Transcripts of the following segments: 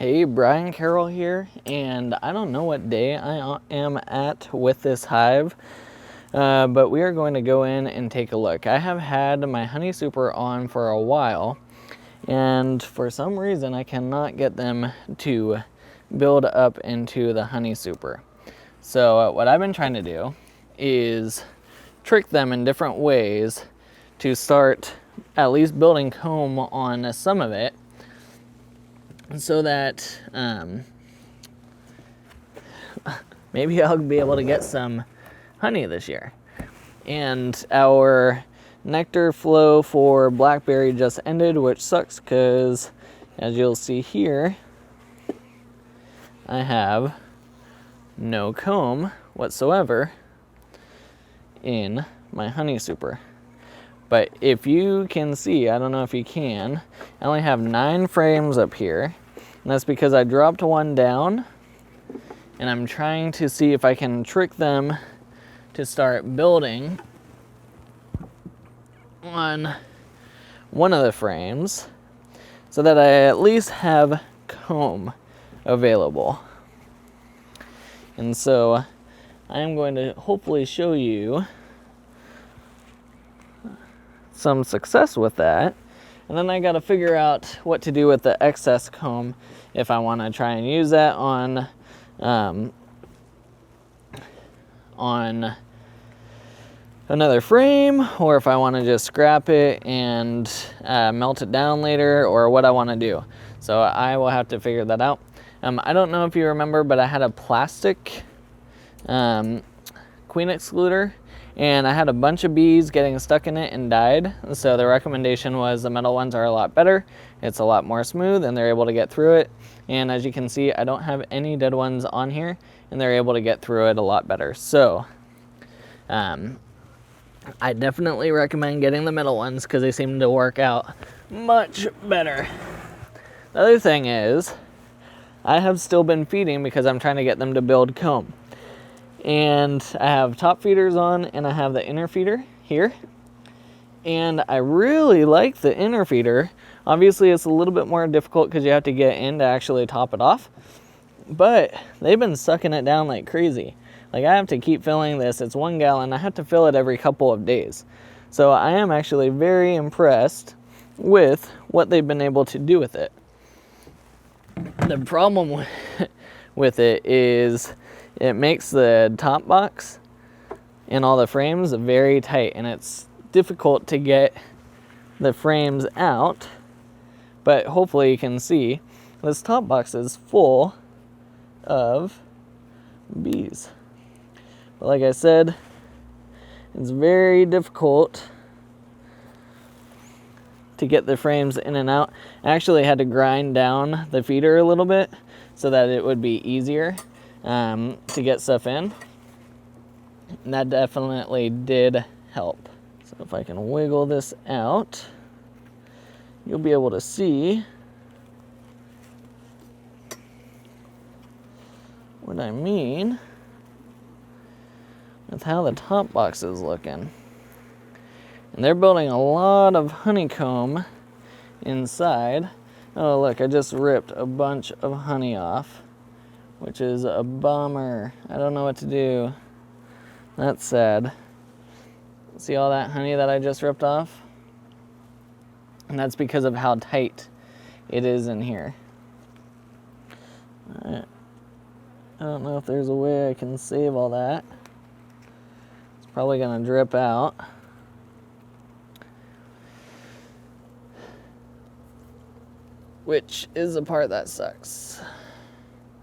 Hey, Brian Carroll here, and I don't know what day I am at with this hive, but we are going to go in and take a look. I have had my honey super on for a while, and for some reason I cannot get them to build up into the honey super. So what I've been trying to do is trick them in different ways to start at least building comb on some of it, so that maybe I'll be able to get some honey this year. And our nectar flow for blackberry just ended, which sucks because, as you'll see here, I have no comb whatsoever in my honey super. But if you can see, I don't know if you can, I only have 9 frames up here. And that's because I dropped one down, and I'm trying to see if I can trick them to start building on one of the frames so that I at least have comb available. And so I'm going to hopefully show you some success with that. And then I got to figure out what to do with the excess comb, if I want to try and use that on another frame, or if I want to just scrap it and melt it down later, or what I want to do. So I will have to figure that out. I don't know if you remember, but I had a plastic queen excluder, and I had a bunch of bees getting stuck in it and died. So the recommendation was the metal ones are a lot better. It's a lot more smooth and they're able to get through it. And as you can see, I don't have any dead ones on here, and they're able to get through it a lot better. So I definitely recommend getting the metal ones because they seem to work out much better. The other thing is, I have still been feeding because I'm trying to get them to build comb. And I have top feeders on, and I have the inner feeder here. And I really like the inner feeder. Obviously, it's a little bit more difficult because you have to get in to actually top it off. But they've been sucking it down like crazy. Like, I have to keep filling this. It's 1 gallon. I have to fill it every couple of days. So I am actually very impressed with what they've been able to do with it. The problem with it is it makes the top box and all the frames very tight, and it's difficult to get the frames out. But hopefully you can see this top box is full of bees. But like I said, it's very difficult to get the frames in and out. I actually had to grind down the feeder a little bit so that it would be easier to get stuff in. And that definitely did help. So if I can wiggle this out, you'll be able to see what I mean with how the top box is looking. And they're building a lot of honeycomb inside. Oh look, I just ripped a bunch of honey off, which is a bummer. I don't know what to do. That's sad. See all that honey that I just ripped off? And that's because of how tight it is in here. Alright. I don't know if there's a way I can save all that. It's probably gonna drip out. Which is the part that sucks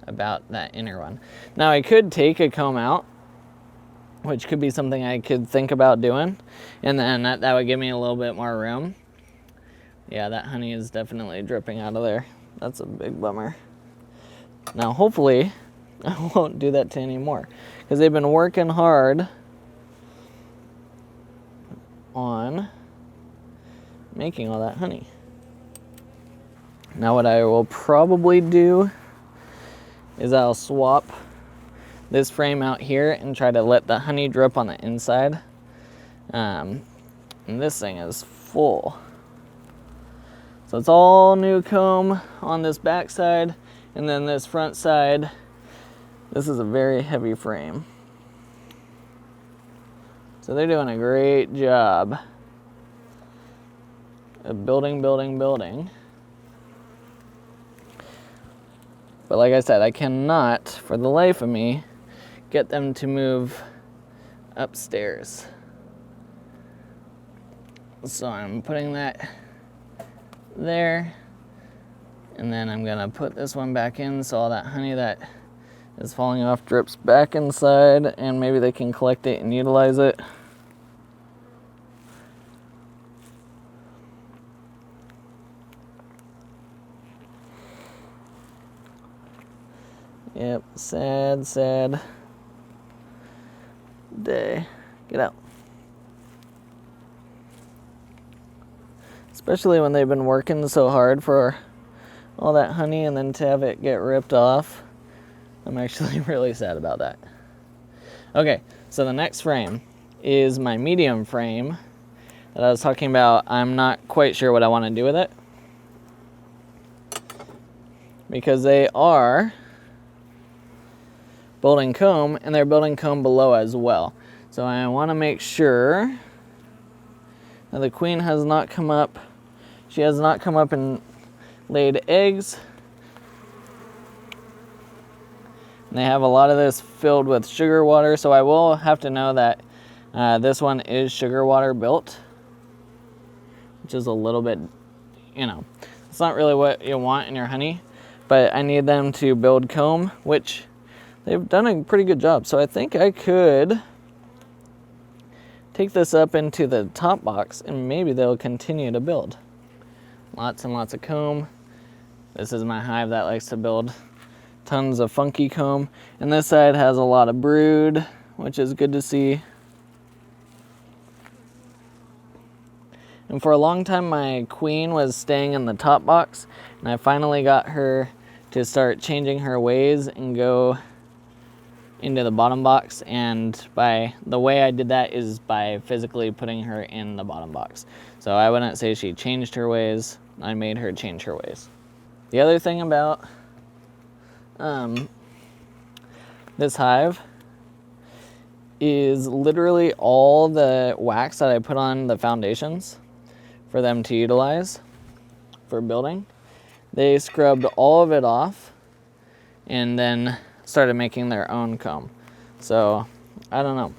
about that inner one. Now I could take a comb out, which could be something I could think about doing, and then that would give me a little bit more room. Yeah, that honey is definitely dripping out of there. That's a big bummer. Now hopefully I won't do that to any more, because they've been working hard on making all that honey. Now what I will probably do is I'll swap this frame out here and try to let the honey drip on the inside. And this thing is full. So it's all new comb on this back side, and then this front side, this is a very heavy frame. So they're doing a great job of building. But like I said, I cannot, for the life of me, get them to move upstairs. So I'm putting that there, and then I'm gonna put this one back in so all that honey that is falling off drips back inside, and maybe they can collect it and utilize it. Yep, sad day. Get out. Especially when they've been working so hard for all that honey, and then to have it get ripped off. I'm actually really sad about that. Okay, so the next frame is my medium frame that I was talking about. I'm not quite sure what I want to do with it, because they are building comb, and they're building comb below as well. So I want to make sure that the queen has not come up. She has not come up and laid eggs. And they have a lot of this filled with sugar water, so I will have to know that this one is sugar water built, which is a little bit, you know, it's not really what you want in your honey, but I need them to build comb, which they've done a pretty good job. So I think I could take this up into the top box, and maybe they'll continue to build. Lots and lots of comb. This is my hive that likes to build tons of funky comb. And this side has a lot of brood, which is good to see. And for a long time, my queen was staying in the top box, and I finally got her to start changing her ways and go into the bottom box. And by the way I did that is by physically putting her in the bottom box. So I wouldn't say she changed her ways, I made her change her ways. The other thing about this hive is literally all the wax that I put on the foundations for them to utilize for building. They scrubbed all of it off and then started making their own comb. So I don't know,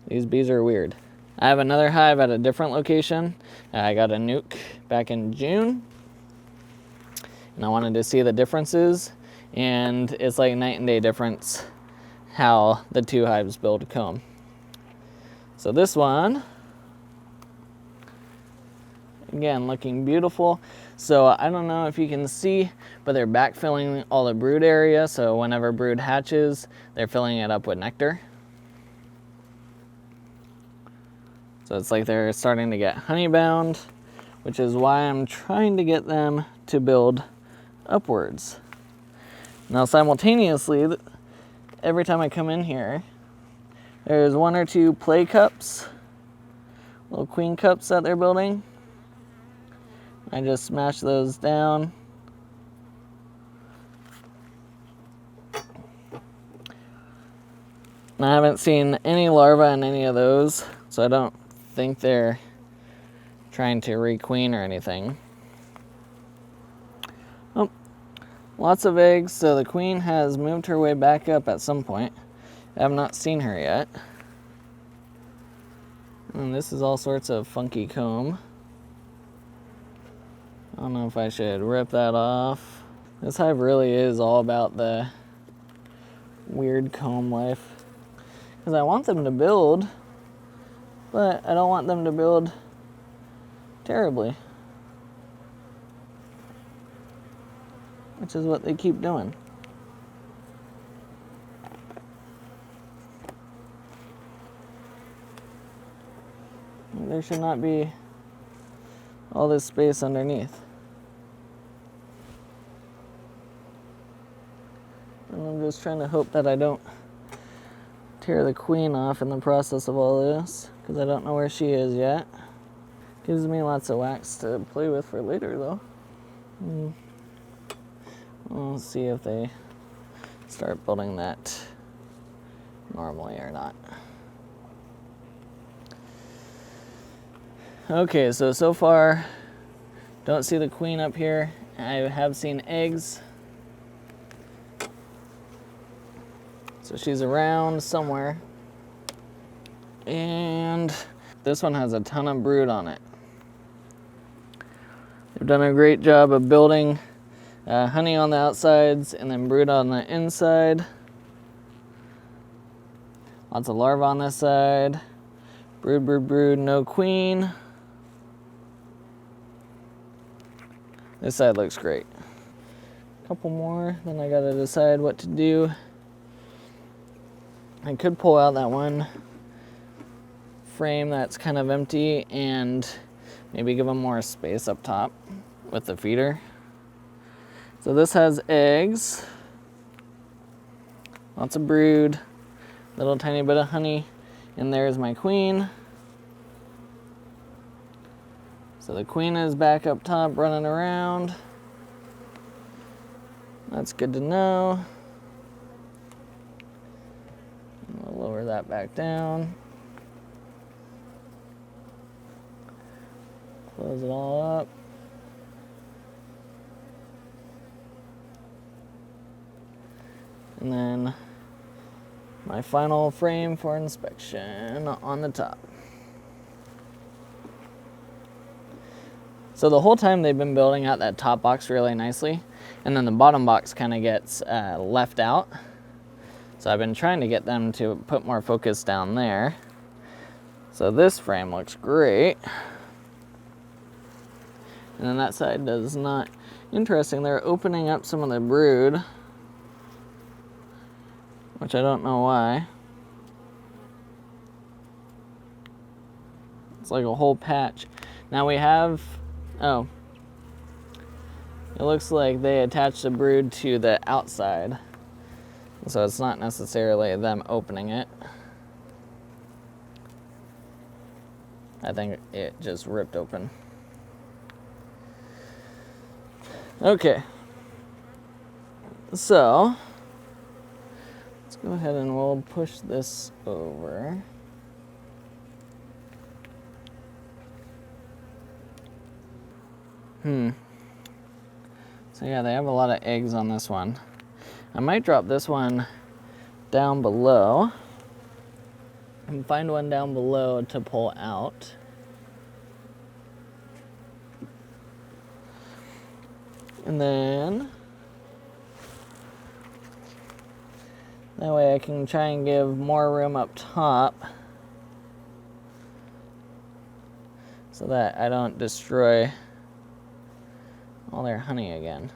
these bees are weird. I have another hive at a different location. I got a nuke back in June, and I wanted to see the differences, and it's like night and day difference how the two hives build comb. So this one, again, looking beautiful. So I don't know if you can see, but they're backfilling all the brood area, so whenever brood hatches, they're filling it up with nectar. So it's like they're starting to get honey bound, which is why I'm trying to get them to build upwards. Now simultaneously, every time I come in here, there's one or two play cups, little queen cups that they're building. I just smash those down. And I haven't seen any larvae in any of those, so I don't think they're trying to requeen or anything. Oh, lots of eggs, so the queen has moved her way back up at some point. I have not seen her yet. And this is all sorts of funky comb. I don't know if I should rip that off. This hive really is all about the weird comb life. Because I want them to build, but I don't want them to build terribly, which is what they keep doing. There should not be all this space underneath. And I'm just trying to hope that I don't tear the queen off in the process of all this, because I don't know where she is yet. Gives me lots of wax to play with for later, though. We'll see if they start building that normally or not. Okay, so far, don't see the queen up here. I have seen eggs. So she's around somewhere. And this one has a ton of brood on it. They've done a great job of building honey on the outsides and then brood on the inside. Lots of larvae on this side. Brood, brood, brood, no queen. This side looks great. A couple more, then I gotta decide what to do. I could pull out that one frame that's kind of empty and maybe give them more space up top with the feeder. So this has eggs, lots of brood, little tiny bit of honey, and there's my queen. So the queen is back up top running around. That's good to know. We'll lower that back down. Close it all up. And then my final frame for inspection on the top. So the whole time they've been building out that top box really nicely, and then the bottom box kind of gets left out. So I've been trying to get them to put more focus down there. So this frame looks great. And then that side does not. Interesting, they're opening up some of the brood, which I don't know why. It's like a whole patch. Now we have, oh, it looks like they attached the brood to the outside. So it's not necessarily them opening it. I think it just ripped open. Okay. So, let's go ahead and we'll push this over. So yeah, they have a lot of eggs on this one. I might drop this one down below and find one down below to pull out. And then that way I can try and give more room up top so that I don't destroy all their honey again.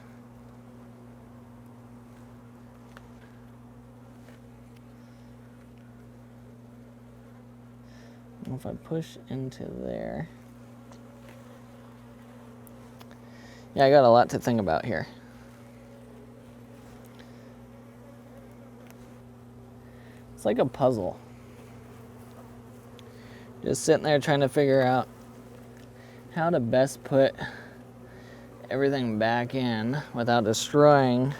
If I push into there. Yeah, I got a lot to think about here. It's like a puzzle. Just sitting there trying to figure out how to best put everything back in without destroying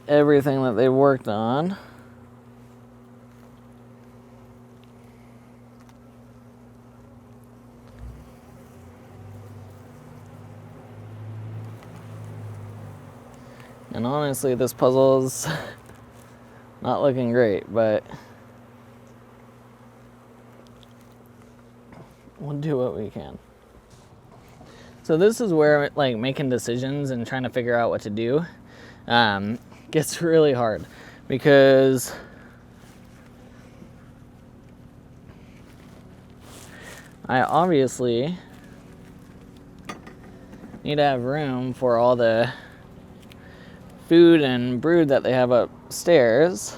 everything that they worked on. And honestly, this puzzle is not looking great, but we'll do what we can. So this is where like making decisions and trying to figure out what to do gets really hard, because I obviously need to have room for all the food and brood that they have upstairs,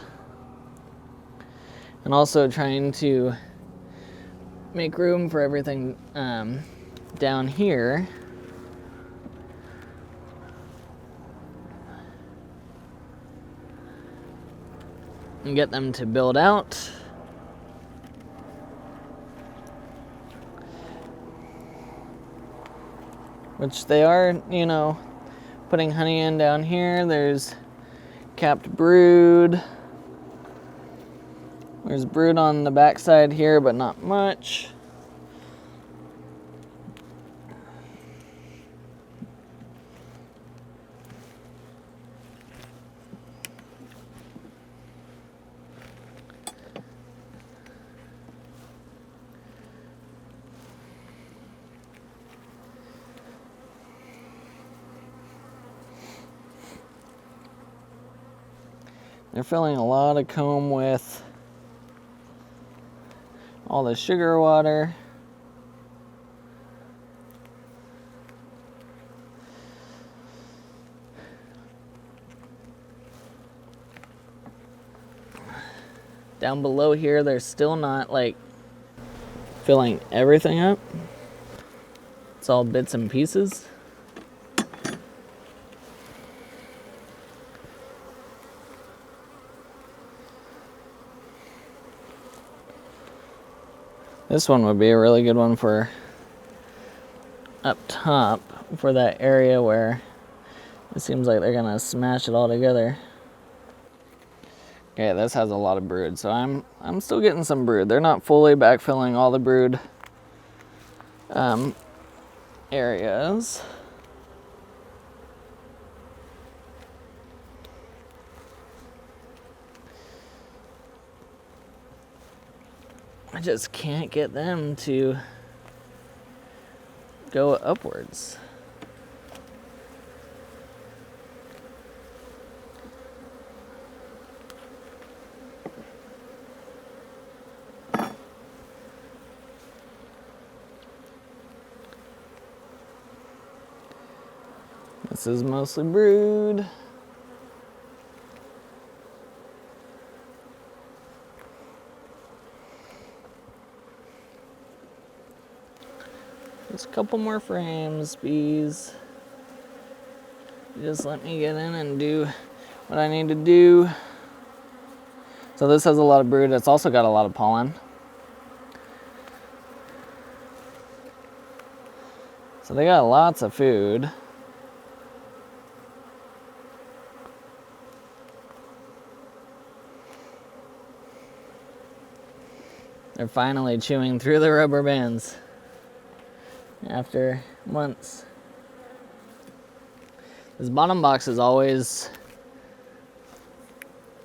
and also trying to make room for everything down here. And get them to build out. which they are, you know, putting honey in down here. There's capped brood. There's brood on the backside here, but not much. They're filling a lot of comb with all the sugar water. Down below here, they're still not like filling everything up. It's all bits and pieces. This one would be a really good one for up top, for that area where it seems like they're gonna smash it all together. Okay, this has a lot of brood, so I'm still getting some brood. They're not fully backfilling all the brood areas. I just can't get them to go upwards. This is mostly brood. Just a couple more frames, bees. Just let me get in and do what I need to do. So this has a lot of brood. It's also got a lot of pollen. So they got lots of food. They're finally chewing through the rubber bands after months. This bottom box is always,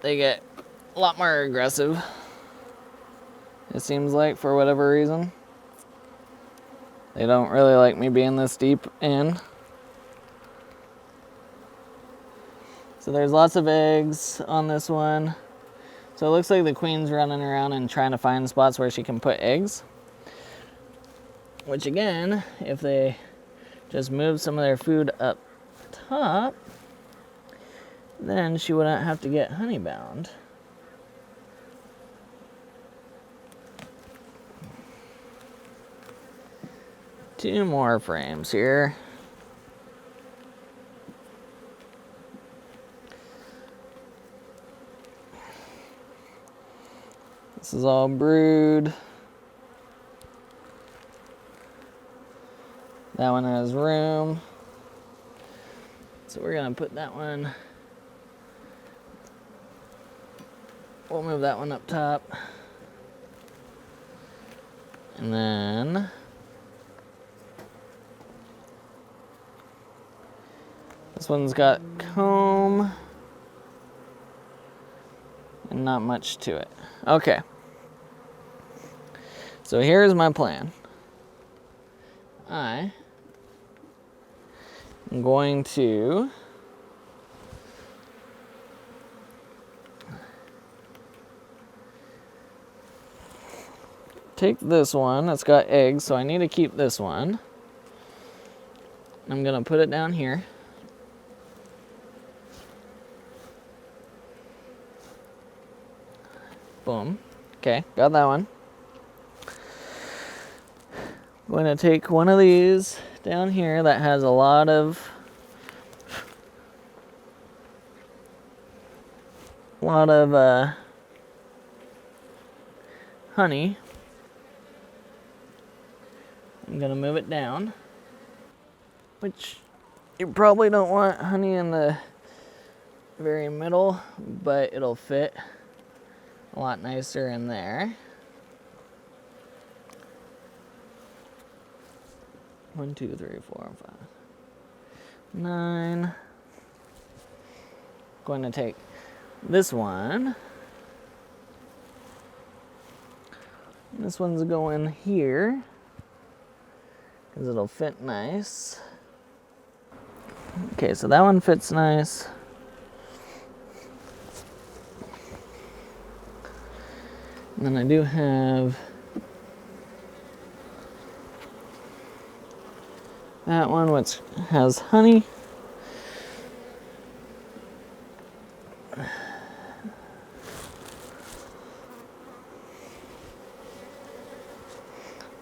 they get a lot more aggressive, it seems like, for whatever reason. They don't really like me being this deep in. So there's lots of eggs on this one. So it looks like the queen's running around and trying to find spots where she can put eggs. Which again, if they just move some of their food up top, then she wouldn't have to get honey bound. Two more frames here. This is all brood. That one has room. So we're gonna put that one, we'll move that one up top. And then this one's got comb and not much to it. Okay. So here's my plan. I'm going to take this one. It's got eggs, so I need to keep this one. I'm gonna put it down here. Boom. Okay, got that one. I'm going to take one of these down here that has a lot of honey. I'm gonna move it down. which you probably don't want honey in the very middle, but it'll fit a lot nicer in there. 1, 2, 3, 4, 5, 9. Going to take this one. This one's going here because it'll fit nice. Okay, so that one fits nice. And then I do have that one, which has honey.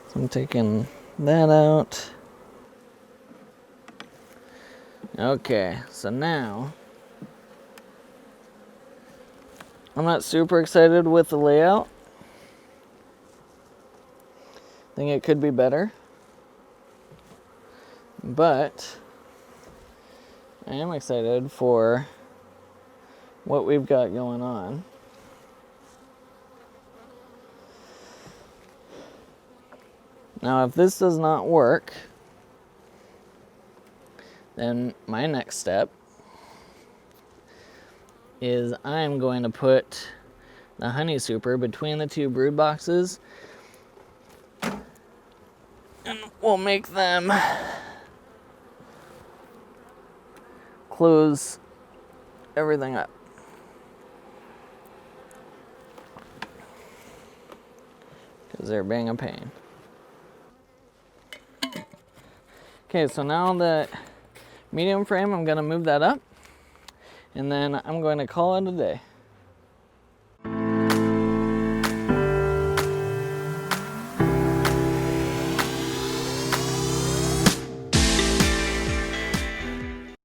So I'm taking that out. Okay, so now I'm not super excited with the layout. I think it could be better. But I am excited for what we've got going on. Now, if this does not work, then my next step is I'm going to put the honey super between the two brood boxes, and we'll make them close everything up. Because they're being a pain. Okay, so now the medium frame, I'm going to move that up, and then I'm going to call it a day.